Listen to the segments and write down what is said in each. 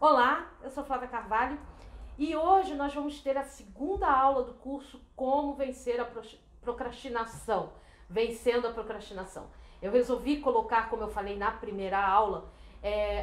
Olá, eu sou Flávia Carvalho e hoje nós vamos ter a segunda aula do curso Como Vencer a Procrastinação, Vencendo a Procrastinação. Eu resolvi colocar, como eu falei na primeira aula,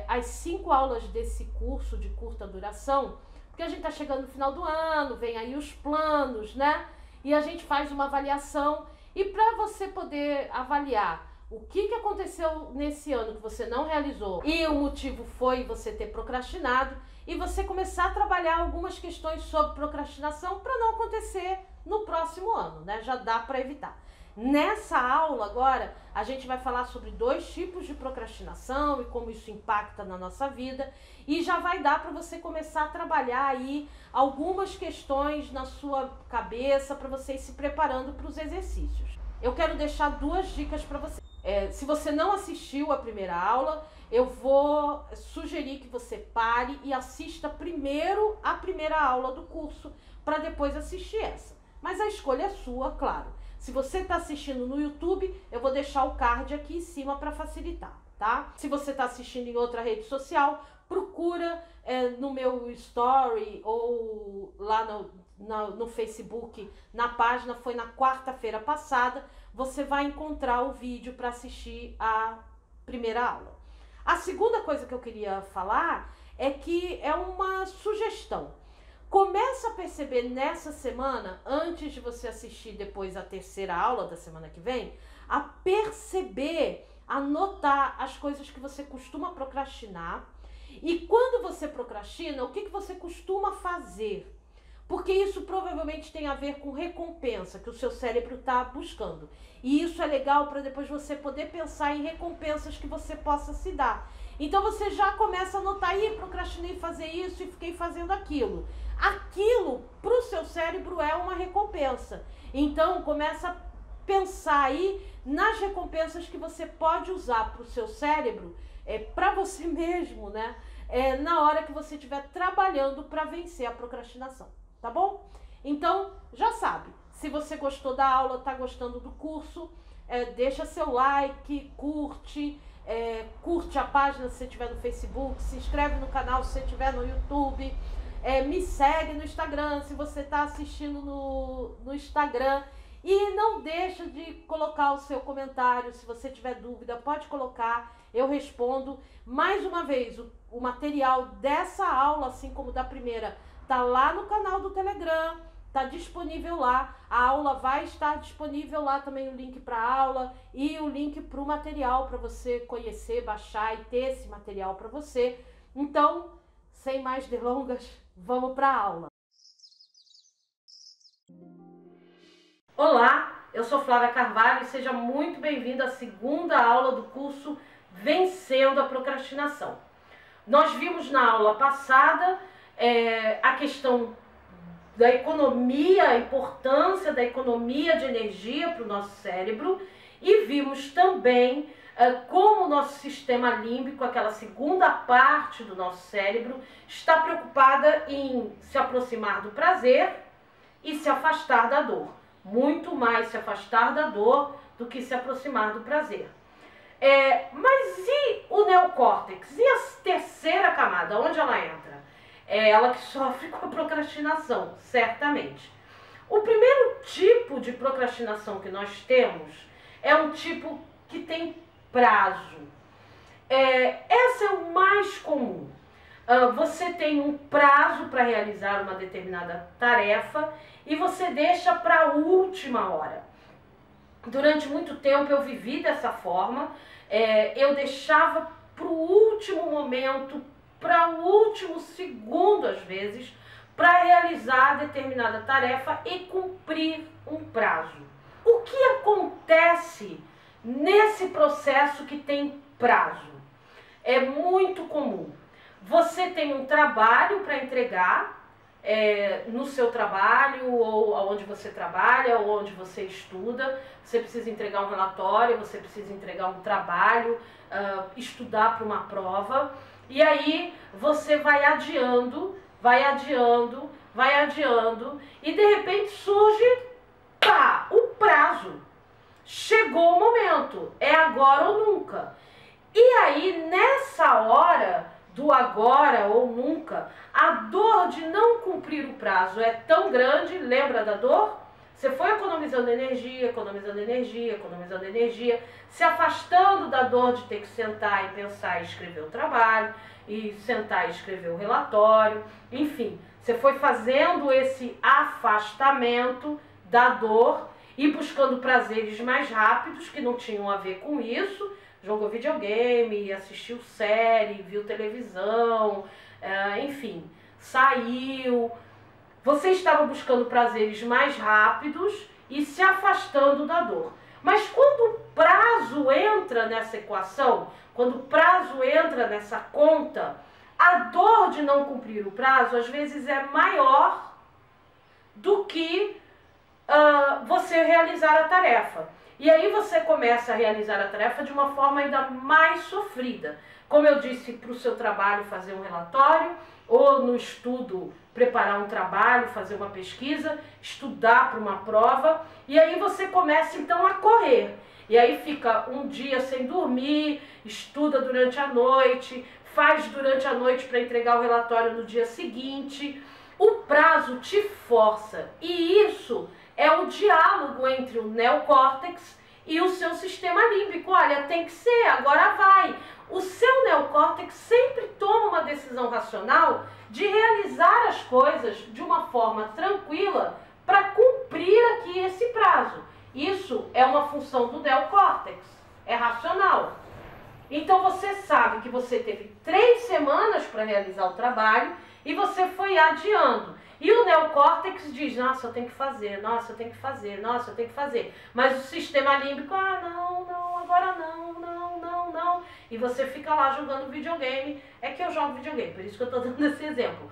as 5 aulas desse curso de curta duração, porque a gente está chegando no final do ano, vem aí os planos, né? E a gente faz uma avaliação e para você poder avaliar o que aconteceu nesse ano que você não realizou e o motivo foi você ter procrastinado e você começar a trabalhar algumas questões sobre procrastinação para não acontecer no próximo ano, né? Já dá para evitar. Nessa aula agora, a gente vai falar sobre 2 tipos de procrastinação e como isso impacta na nossa vida e já vai dar para você começar a trabalhar aí algumas questões na sua cabeça para você ir se preparando para os exercícios. Eu quero deixar 2 dicas para você. Se você não assistiu a primeira aula, eu vou sugerir que você pare e assista primeiro a primeira aula do curso para depois assistir essa. Mas a escolha é sua, claro. Se você está assistindo no YouTube, eu vou deixar o card aqui em cima para facilitar, tá? Se você está assistindo em outra rede social, procura no meu story ou lá no Facebook, na página, foi na quarta-feira passada, você vai encontrar o vídeo para assistir a primeira aula. A segunda coisa que eu queria falar é que é uma sugestão. Começa a perceber nessa semana, antes de você assistir depois a terceira aula da semana que vem, a perceber, a notar as coisas que você costuma procrastinar. E quando você procrastina, o que você costuma fazer? Porque isso provavelmente tem a ver com recompensa que o seu cérebro está buscando. E isso é legal para depois você poder pensar em recompensas que você possa se dar. Então você já começa a notar, procrastinei fazer isso e fiquei fazendo aquilo. Aquilo para o seu cérebro é uma recompensa. Então começa a pensar aí nas recompensas que você pode usar para o seu cérebro, para você mesmo, né? Na hora que você estiver trabalhando para vencer a procrastinação. Tá bom? Então, já sabe, se você gostou da aula, tá gostando do curso, deixa seu like, curte a página se você estiver no Facebook, se inscreve no canal se você estiver no YouTube, me segue no Instagram se você está assistindo no Instagram e não deixa de colocar o seu comentário, se você tiver dúvida, pode colocar, eu respondo. Mais uma vez, o material dessa aula, assim como da primeira, tá lá no canal do Telegram, tá disponível lá. A aula vai estar disponível lá também, o link para a aula e o link para o material para você conhecer, baixar e ter esse material para você. Então, sem mais delongas, vamos para a aula. Olá, eu sou Flávia Carvalho e seja muito bem-vindo à segunda aula do curso Vencendo a Procrastinação. Nós vimos na aula passada a questão da economia, a importância da economia de energia para o nosso cérebro e vimos também como o nosso sistema límbico, aquela segunda parte do nosso cérebro, está preocupada em se aproximar do prazer e se afastar da dor. Muito mais se afastar da dor do que se aproximar do prazer. Mas e o neocórtex? E a terceira camada, onde ela entra? É ela que sofre com a procrastinação, certamente. O primeiro tipo de procrastinação que nós temos é um tipo que tem prazo. Esse é o mais comum. Você tem um prazo para realizar uma determinada tarefa e você deixa para a última hora. Durante muito tempo eu vivi dessa forma, eu deixava para o último momento, para o último segundo às vezes, para realizar determinada tarefa e cumprir um prazo. O que acontece nesse processo que tem prazo? É muito comum. Você tem um trabalho para entregar no seu trabalho, ou onde você trabalha, ou onde você estuda. Você precisa entregar um relatório, você precisa entregar um trabalho, estudar para uma prova. E aí você vai adiando, e de repente surge, o prazo. Chegou o momento, é agora ou nunca. E aí nessa hora do agora ou nunca, a dor de não cumprir o prazo é tão grande, lembra da dor? Você foi economizando energia, economizando energia, economizando energia, se afastando da dor de ter que sentar e pensar e escrever o trabalho, e sentar e escrever o relatório, enfim, você foi fazendo esse afastamento da dor e buscando prazeres mais rápidos que não tinham a ver com isso. Jogou videogame, assistiu série, viu televisão, enfim, saiu. Você estava buscando prazeres mais rápidos e se afastando da dor. Mas quando o prazo entra nessa equação, quando o prazo entra nessa conta, a dor de não cumprir o prazo às vezes é maior do que você realizar a tarefa. E aí você começa a realizar a tarefa de uma forma ainda mais sofrida. Como eu disse, para o seu trabalho fazer um relatório, ou no estudo preparar um trabalho, fazer uma pesquisa, estudar para uma prova, e aí você começa então a correr. E aí fica um dia sem dormir, estuda durante a noite, faz durante a noite para entregar o relatório no dia seguinte. O prazo te força, e isso é o diálogo entre o neocórtex e o seu sistema límbico. Olha, tem que ser, agora vai. O seu neocórtex sempre toma uma decisão racional de realizar as coisas de uma forma tranquila para cumprir aqui esse prazo. Isso é uma função do neocórtex, é racional. Então você sabe que você teve 3 semanas para realizar o trabalho e você foi adiando. E o neocórtex diz, nossa, eu tenho que fazer, nossa, eu tenho que fazer, nossa, eu tenho que fazer. Mas o sistema límbico, não, agora não. E você fica lá jogando videogame. É que eu jogo videogame, por isso que eu estou dando esse exemplo.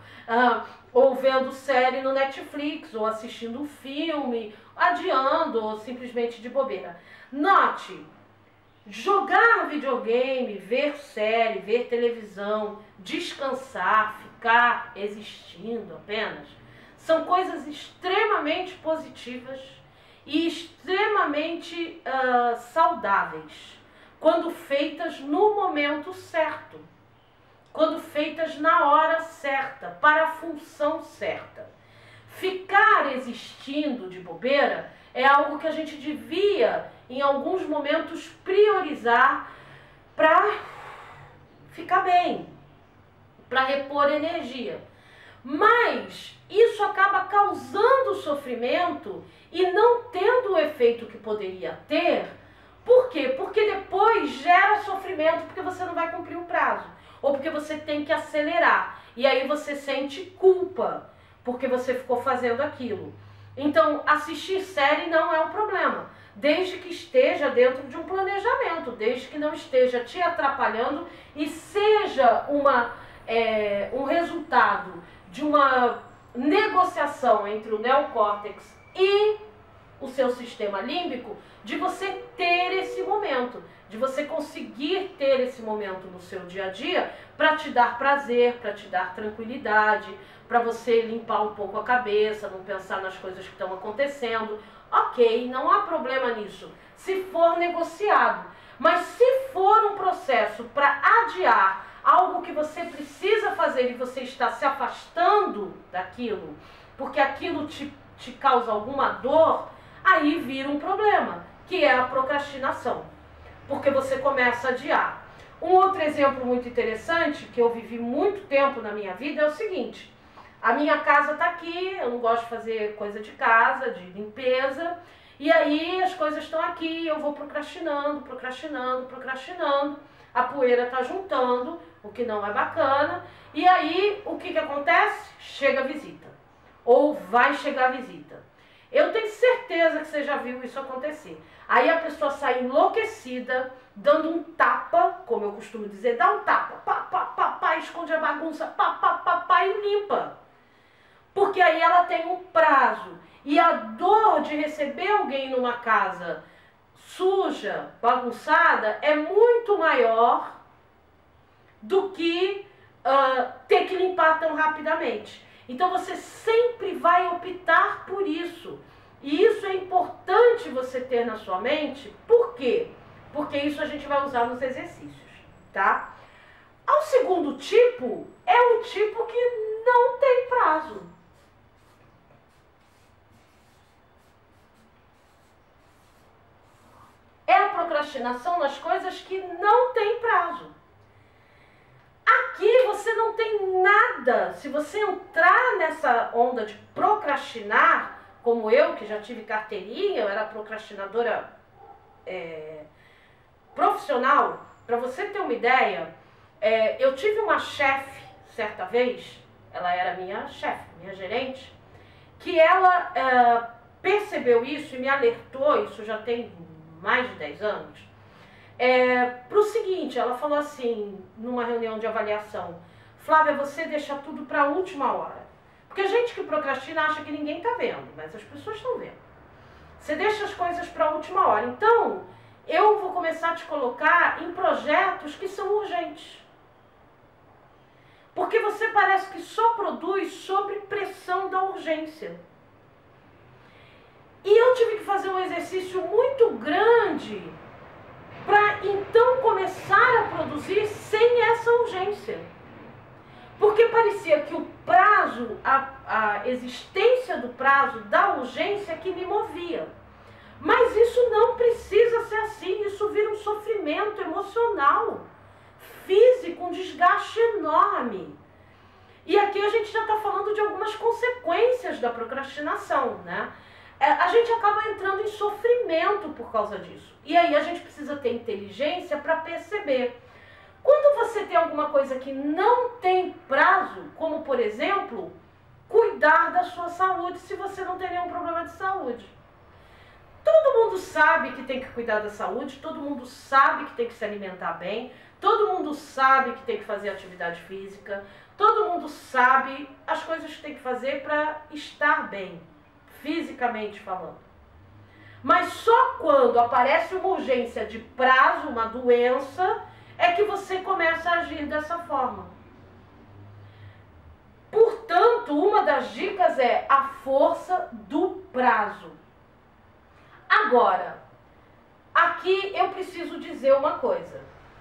Ou vendo série no Netflix, ou assistindo um filme, adiando, ou simplesmente de bobeira. Note, jogar videogame, ver série, ver televisão, descansar, ficar existindo apenas, são coisas extremamente positivas e extremamente saudáveis, quando feitas no momento certo, quando feitas na hora certa, para a função certa. Ficar existindo de bobeira é algo que a gente devia, em alguns momentos, priorizar para ficar bem, para repor energia. Mas isso acaba causando sofrimento e não tendo o efeito que poderia ter. Por quê? Porque depois gera sofrimento porque você não vai cumprir o prazo, ou porque você tem que acelerar, e aí você sente culpa porque você ficou fazendo aquilo. Então, assistir série não é um problema, desde que esteja dentro de um planejamento, desde que não esteja te atrapalhando e seja um resultado de uma negociação entre o neocórtex e o seu sistema límbico, de você ter esse momento, de você conseguir ter esse momento no seu dia a dia para te dar prazer, para te dar tranquilidade, para você limpar um pouco a cabeça, não pensar nas coisas que estão acontecendo. Ok, não há problema nisso, se for negociado. Mas se for um processo para adiar algo que você precisa fazer e você está se afastando daquilo, porque aquilo te causa alguma dor, aí vira um problema, que é a procrastinação, porque você começa a adiar. Um outro exemplo muito interessante, que eu vivi muito tempo na minha vida, é o seguinte: a minha casa está aqui, eu não gosto de fazer coisa de casa, de limpeza, e aí as coisas estão aqui, eu vou procrastinando, a poeira está juntando, o que não é bacana, e aí o que acontece? Chega a visita, ou vai chegar a visita. Eu tenho certeza que você já viu isso acontecer. Aí a pessoa sai enlouquecida, dando um tapa, como eu costumo dizer, dá um tapa, pá, esconde a bagunça, pá, e limpa. Porque aí ela tem um prazo. E a dor de receber alguém numa casa suja, bagunçada, é muito maior do que ter que limpar tão rapidamente. Então você sempre vai optar por isso. E isso é importante você ter na sua mente. Por quê? Porque isso a gente vai usar nos exercícios, tá? O segundo tipo é um tipo que não tem prazo. É a procrastinação nas coisas que não tem prazo. Aqui você não tem nada. Se você entrar nessa onda de procrastinar, como eu, que já tive carteirinha, eu era procrastinadora profissional, para você ter uma ideia, eu tive uma chefe, certa vez, ela era minha chefe, minha gerente, que ela percebeu isso e me alertou, isso já tem mais de 10 anos, para o seguinte, ela falou assim, numa reunião de avaliação: Flávia, você deixa tudo para a última hora. Porque a gente que procrastina acha que ninguém está vendo, mas as pessoas estão vendo. Você deixa as coisas para a última hora. Então, eu vou começar a te colocar em projetos que são urgentes. Porque você parece que só produz sob pressão da urgência. E eu tive que fazer um exercício muito grande para então começar a produzir sem essa urgência. Porque parecia que o prazo, a existência do prazo, da urgência que me movia. Mas isso não precisa ser assim, isso vira um sofrimento emocional, físico, um desgaste enorme. E aqui a gente já está falando de algumas consequências da procrastinação, né? A gente acaba entrando em sofrimento por causa disso. E aí a gente precisa ter inteligência para perceber. Quando você tem alguma coisa que não tem prazo, como por exemplo, cuidar da sua saúde se você não tem nenhum problema de saúde. Todo mundo sabe que tem que cuidar da saúde, todo mundo sabe que tem que se alimentar bem, todo mundo sabe que tem que fazer atividade física, todo mundo sabe as coisas que tem que fazer para estar bem, fisicamente falando. Mas só quando aparece uma urgência de prazo, uma doença, é que você começa a agir dessa forma. Portanto, uma das dicas é a força do prazo. Agora, aqui eu preciso dizer uma coisa.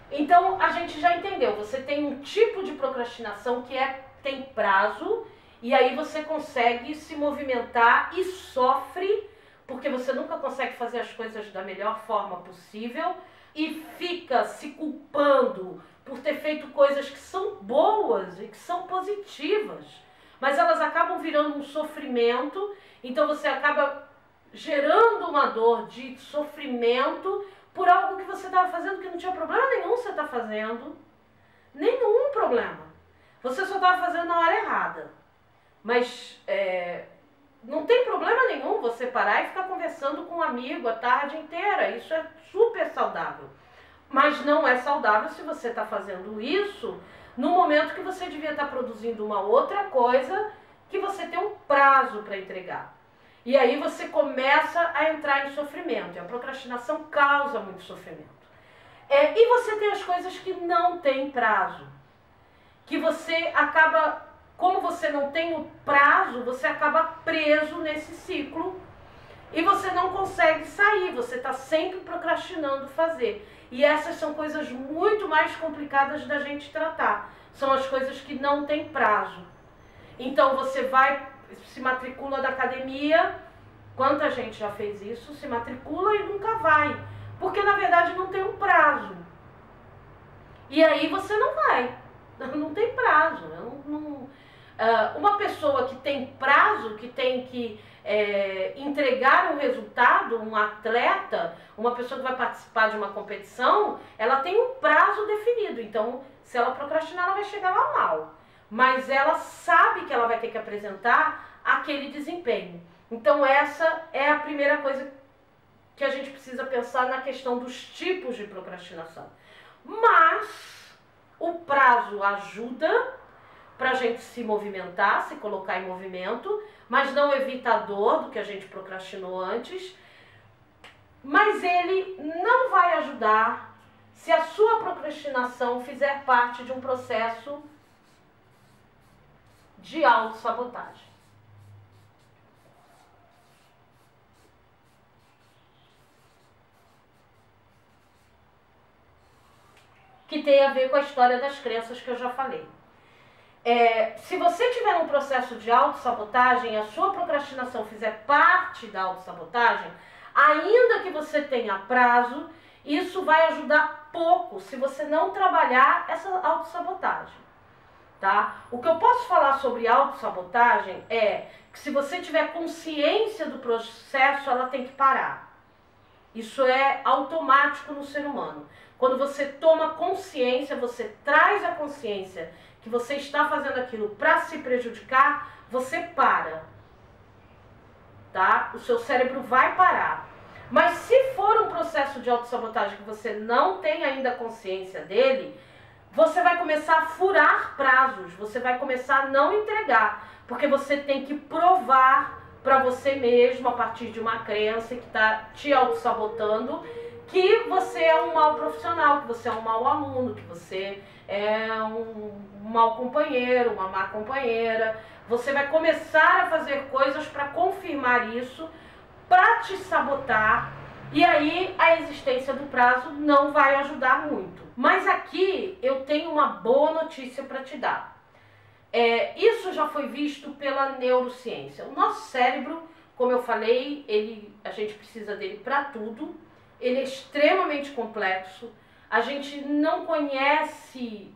Então, a gente já entendeu, você tem um tipo de procrastinação que tem prazo, e aí você consegue se movimentar e sofre, porque você nunca consegue fazer as coisas da melhor forma possível, e fica se culpando por ter feito coisas que são boas e que são positivas, mas elas acabam virando um sofrimento, então você acaba gerando uma dor de sofrimento por algo que você estava fazendo que não tinha problema nenhum você está fazendo. Nenhum problema. Você só estava fazendo na hora errada. Mas não tem problema nenhum você parar e ficar conversando com um amigo a tarde inteira. Isso é super saudável. Mas não é saudável se você está fazendo isso no momento que você devia estar produzindo uma outra coisa que você tem um prazo para entregar. E aí você começa a entrar em sofrimento. E a procrastinação causa muito sofrimento. E você tem as coisas que não têm prazo. Que você acaba, como você não tem o prazo, você acaba preso nesse ciclo. E você não consegue sair, você está sempre procrastinando fazer. E essas são coisas muito mais complicadas da gente tratar. São as coisas que não têm prazo. Então você se matricula na academia, quanta gente já fez isso, se matricula e nunca vai. Porque na verdade não tem um prazo. E aí você não vai. Não tem prazo. Uma pessoa que tem prazo, que tem que entregar um resultado, um atleta, uma pessoa que vai participar de uma competição, ela tem um prazo definido. Então, se ela procrastinar, ela vai chegar lá mal. Mas ela sabe que ela vai ter que apresentar aquele desempenho. Então, essa é a primeira coisa que a gente precisa pensar na questão dos tipos de procrastinação. Mas o prazo ajuda para a gente se movimentar, se colocar em movimento, mas não evita a dor do que a gente procrastinou antes. Mas ele não vai ajudar se a sua procrastinação fizer parte de um processo de autossabotagem. que tem a ver com a história das crenças que eu já falei. Se você tiver um processo de autossabotagem e a sua procrastinação fizer parte da autossabotagem, ainda que você tenha prazo, isso vai ajudar pouco se você não trabalhar essa autossabotagem, tá? O que eu posso falar sobre autossabotagem é que se você tiver consciência do processo, ela tem que parar. Isso é automático no ser humano. Quando você toma consciência, você traz a consciência que você está fazendo aquilo para se prejudicar, você para, tá? O seu cérebro vai parar. Mas se for um processo de autossabotagem que você não tem ainda consciência dele, você vai começar a furar prazos, você vai começar a não entregar, porque você tem que provar para você mesmo, a partir de uma crença que está te autossabotando, que você é um mau profissional, que você é um mau aluno, que você é um mau companheiro, uma má companheira. Você vai começar a fazer coisas para confirmar isso, para te sabotar, e aí a existência do prazo não vai ajudar muito. Mas aqui eu tenho uma boa notícia para te dar. Isso já foi visto pela neurociência. O nosso cérebro, como eu falei, a gente precisa dele para tudo. Ele é extremamente complexo. A gente não conhece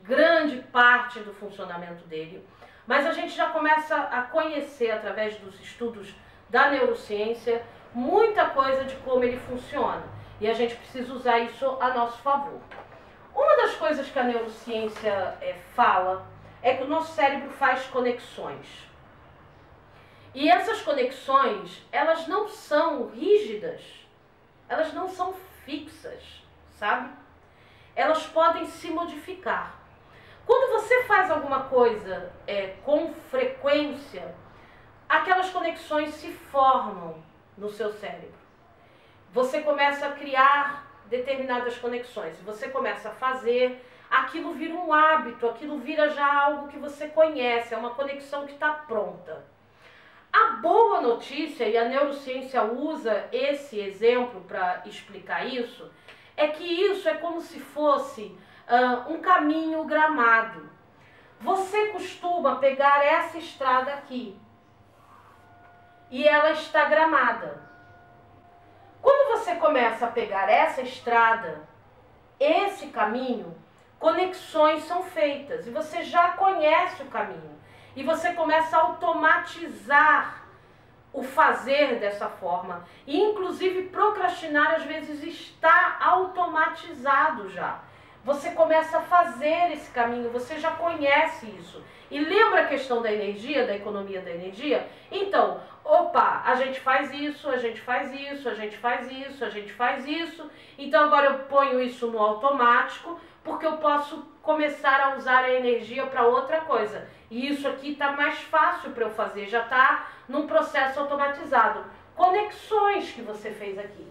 grande parte do funcionamento dele, mas a gente já começa a conhecer, através dos estudos da neurociência, muita coisa de como ele funciona. E a gente precisa usar isso a nosso favor. Uma das coisas que a neurociência fala é que o nosso cérebro faz conexões. E essas conexões, elas não são rígidas, elas não são fixas, sabe? Elas podem se modificar. Quando você faz alguma coisa com frequência, aquelas conexões se formam no seu cérebro. Você começa a criar determinadas conexões, você começa a fazer, aquilo vira um hábito, aquilo vira já algo que você conhece, é uma conexão que está pronta. A boa notícia, e a neurociência usa esse exemplo para explicar isso, é que isso é como se fosse um caminho gramado. Você costuma pegar essa estrada aqui e ela está gramada. Quando você começa a pegar essa estrada, esse caminho, conexões são feitas e você já conhece o caminho. E você começa a automatizar o fazer dessa forma. E inclusive procrastinar às vezes está automatizado já. Você começa a fazer esse caminho, você já conhece isso. E lembra a questão da energia, da economia da energia? Então, a gente faz isso, a gente faz isso, a gente faz isso, a gente faz isso. Então agora eu ponho isso no automático, porque eu posso começar a usar a energia para outra coisa. E isso aqui está mais fácil para eu fazer, já está num processo automatizado. Conexões que você fez aqui.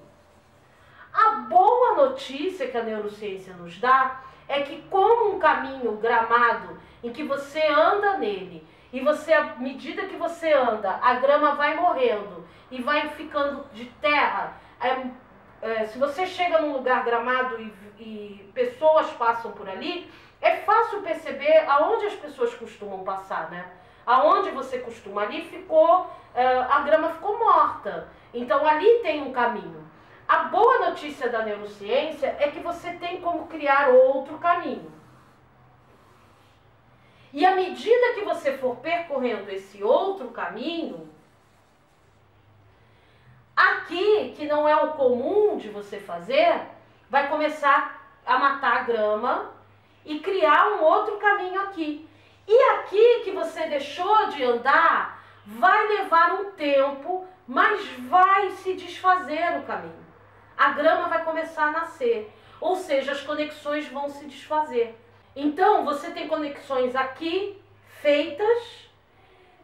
A boa notícia que a neurociência nos dá é que, como um caminho gramado em que você anda nele, e você, à medida que você anda, a grama vai morrendo e vai ficando de terra. Se você chega num lugar gramado e pessoas passam por ali, é fácil perceber aonde as pessoas costumam passar, né? Aonde você costuma, ali ficou, a grama ficou morta. Então ali tem um caminho. A boa notícia da neurociência é que você tem como criar outro caminho. E à medida que você for percorrendo esse outro caminho, aqui, que não é o comum de você fazer, vai começar a matar a grama e criar um outro caminho aqui. E aqui que você deixou de andar, vai levar um tempo, mas vai se desfazer o caminho. A grama vai começar a nascer, ou seja, as conexões vão se desfazer. Então, você tem conexões aqui feitas,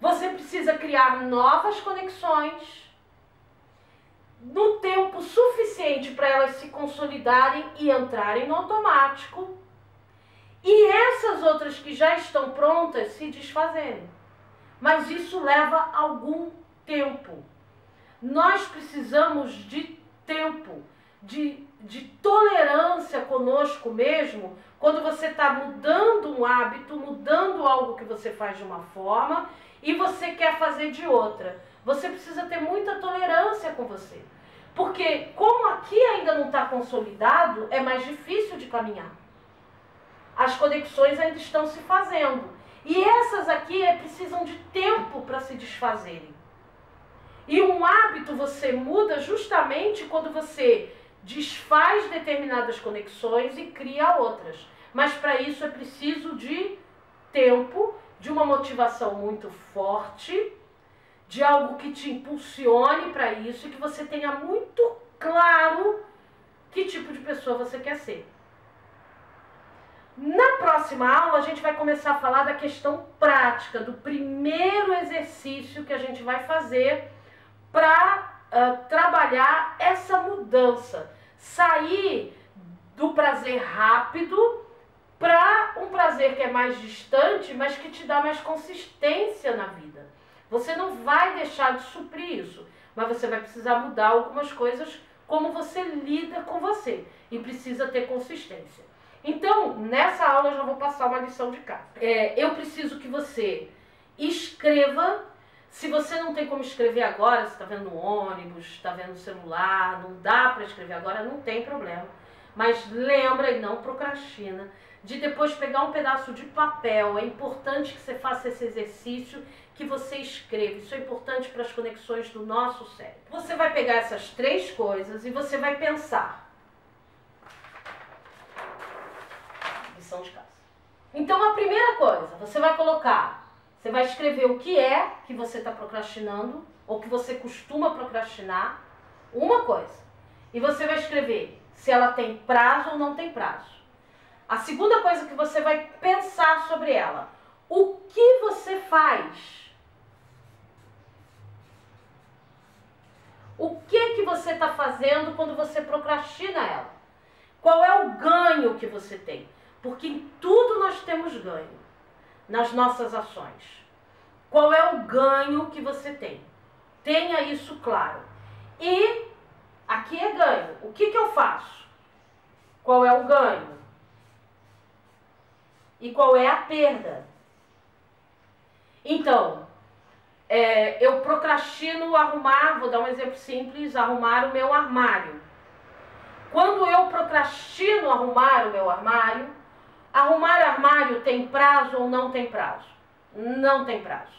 você precisa criar novas conexões no tempo suficiente para elas se consolidarem e entrarem no automático, e essas outras que já estão prontas se desfazerem. Mas isso leva algum tempo. Nós precisamos de tempo de tolerância conosco mesmo, quando você está mudando um hábito, mudando algo que você faz de uma forma e você quer fazer de outra. Você precisa ter muita tolerância com você. Porque como aqui ainda não está consolidado, é mais difícil de caminhar. As conexões ainda estão se fazendo. E essas aqui precisam de tempo para se desfazerem. E um hábito você muda justamente quando você desfaz determinadas conexões e cria outras. Mas para isso é preciso de tempo, de uma motivação muito forte, de algo que te impulsione para isso e que você tenha muito claro que tipo de pessoa você quer ser. Na próxima aula a gente vai começar a falar da questão prática, do primeiro exercício que a gente vai fazer para trabalhar essa mudança. Sair do prazer rápido para um prazer que é mais distante, mas que te dá mais consistência na vida. Você não vai deixar de suprir isso, mas você vai precisar mudar algumas coisas, como você lida com você, e precisa ter consistência. Então, nessa aula eu já vou passar uma lição de casa. Eu preciso que você escreva. Se você não tem como escrever agora, você está vendo no ônibus, está vendo no celular, não dá para escrever agora, não tem problema. Mas lembra e não procrastina de depois pegar um pedaço de papel. É importante que você faça esse exercício, que você escreva. Isso é importante para as conexões do nosso cérebro. Você vai pegar essas três coisas e você vai pensar. Lição de casa. Então a primeira coisa, você vai colocar... Você vai escrever o que é que você está procrastinando, ou que você costuma procrastinar, uma coisa. E você vai escrever se ela tem prazo ou não tem prazo. A segunda coisa que você vai pensar sobre ela, o que você faz? O que você está fazendo quando você procrastina ela? Qual é o ganho que você tem? Porque em tudo nós temos ganho. Nas nossas ações. Qual é o ganho que você tem? Tenha isso claro. E aqui é ganho. O que eu faço? Qual é o ganho? E qual é a perda? Então, eu procrastino arrumar, vou dar um exemplo simples, arrumar o meu armário. Quando eu procrastino arrumar o meu armário, arrumar armário tem prazo ou não tem prazo? Não tem prazo.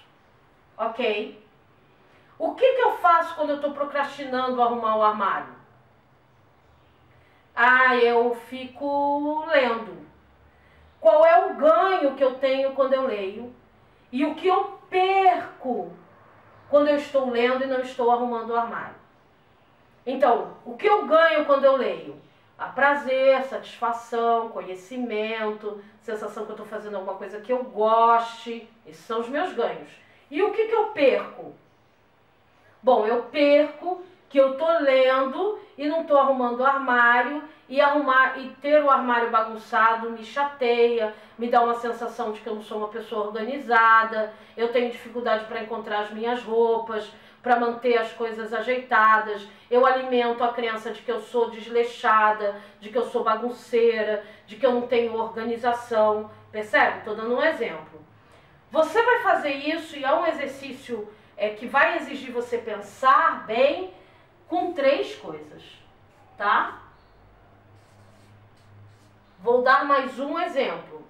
Ok? O que eu faço quando eu estou procrastinando arrumar o armário? Eu fico lendo. Qual é o ganho que eu tenho quando eu leio? E o que eu perco quando eu estou lendo e não estou arrumando o armário? Então, o que eu ganho quando eu leio? Prazer, satisfação, conhecimento, sensação que eu estou fazendo alguma coisa que eu goste. Esses são os meus ganhos. E o que eu perco? Bom, eu perco que eu estou lendo e não estou arrumando o armário, e ter o armário bagunçado me chateia, me dá uma sensação de que eu não sou uma pessoa organizada, eu tenho dificuldade para encontrar as minhas roupas, para manter as coisas ajeitadas, eu alimento a crença de que eu sou desleixada, de que eu sou bagunceira, de que eu não tenho organização, percebe? Estou dando um exemplo. Você vai fazer isso e é um exercício que vai exigir você pensar bem com três coisas, tá? Vou dar mais um exemplo.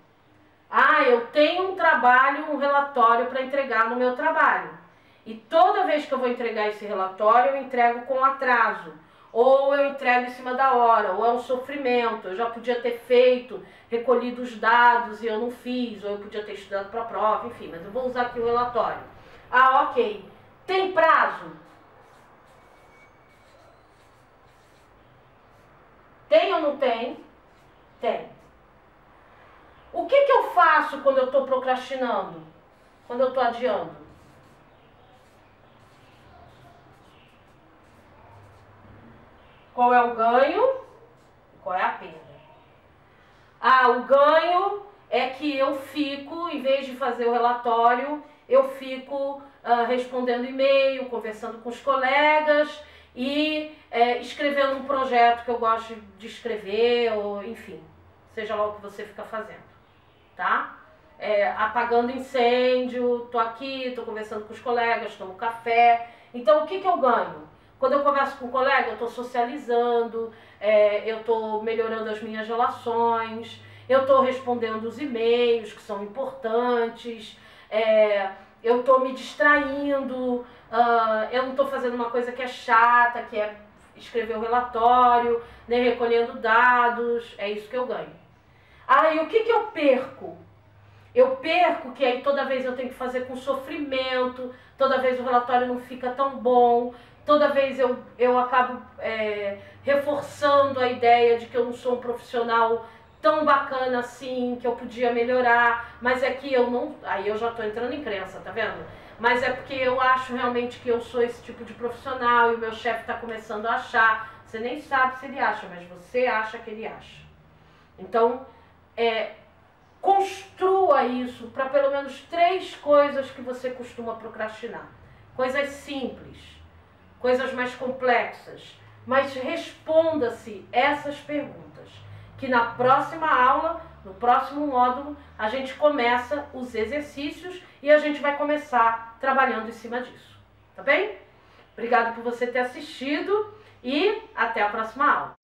Eu tenho um trabalho, um relatório para entregar no meu trabalho. E toda vez que eu vou entregar esse relatório, eu entrego com atraso. Ou eu entrego em cima da hora, ou é um sofrimento. Eu já podia ter feito, recolhido os dados e eu não fiz. Ou eu podia ter estudado para a prova, enfim. Mas eu vou usar aqui o relatório. Ok. Tem prazo? Tem ou não tem? Tem. O que eu faço quando eu estou procrastinando? Quando eu estou adiando? Qual é o ganho? Qual é a perda? O ganho é que eu fico, em vez de fazer o relatório, eu fico respondendo e-mail, conversando com os colegas, e escrevendo um projeto que eu gosto de escrever, ou enfim, seja lá o que você fica fazendo, tá? Apagando incêndio, tô aqui, tô conversando com os colegas, tomo café. Então o que eu ganho? Quando eu converso com um colega, eu tô socializando, eu tô melhorando as minhas relações, eu tô respondendo os e-mails que são importantes, eu tô me distraindo, eu não tô fazendo uma coisa que é chata, que é escrever o relatório, nem recolhendo dados, é isso que eu ganho. E o que eu perco? Eu perco que aí toda vez eu tenho que fazer com sofrimento, toda vez o relatório não fica tão bom, toda vez eu acabo reforçando a ideia de que eu não sou um profissional tão bacana assim, que eu podia melhorar, mas é que eu não... Aí eu já tô entrando em crença, tá vendo? Mas é porque eu acho realmente que eu sou esse tipo de profissional e o meu chefe tá começando a achar. Você nem sabe se ele acha, mas você acha que ele acha. Então, construa isso para pelo menos 3 coisas que você costuma procrastinar. Coisas simples, coisas mais complexas, mas responda-se essas perguntas, que na próxima aula, no próximo módulo, a gente começa os exercícios e a gente vai começar trabalhando em cima disso, tá bem? Obrigada por você ter assistido e até a próxima aula.